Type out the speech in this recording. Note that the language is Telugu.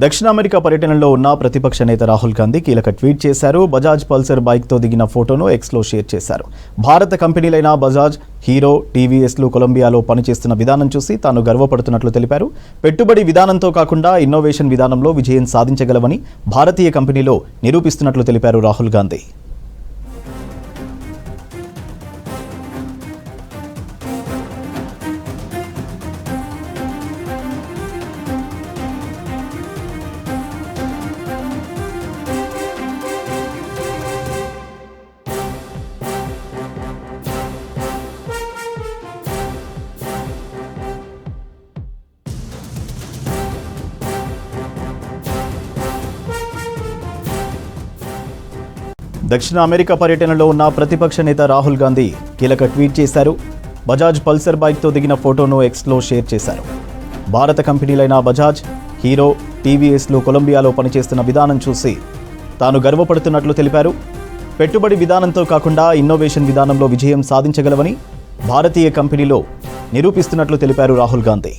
దక్షిణ అమెరికా పర్యటనలో ఉన్న ప్రతిపక్ష నేత రాహుల్ గాంధీ కీలక ట్వీట్ చేశారు. బజాజ్ పల్సర్ బైక్తో దిగిన ఫోటోను ఎక్స్లో షేర్ చేశారు. భారత కంపెనీలైన బజాజ్, హీరో, టీవీఎస్లు కొలంబియాలో పనిచేస్తున్న విధానం చూసి తాను గర్వపడుతున్నట్లు తెలిపారు. పెట్టుబడి విధానంతో కాకుండా ఇన్నోవేషన్ విధానంలో విజయం సాధించగలవని భారతీయ కంపెనీలో నిరూపిస్తున్నట్లు తెలిపారు రాహుల్ గాంధీ. దక్షిణ అమెరికా పర్యటనలో ఉన్న ప్రతిపక్ష నేత రాహుల్ గాంధీ కీలక ట్వీట్ చేశారు. బజాజ్ పల్సర్ బైక్తో దిగిన ఫోటోను ఎక్స్లో షేర్ చేశారు. భారత కంపెనీలైన బజాజ్, హీరో, టీవీఎస్లు కొలంబియాలో పనిచేస్తున్న విధానం చూసి తాను గర్వపడుతున్నట్లు తెలిపారు. పెట్టుబడి విధానంతో కాకుండా ఇన్నోవేషన్ విధానంలో విజయం సాధించగలవని భారతీయ కంపెనీలో నిరూపిస్తున్నట్లు తెలిపారు రాహుల్ గాంధీ.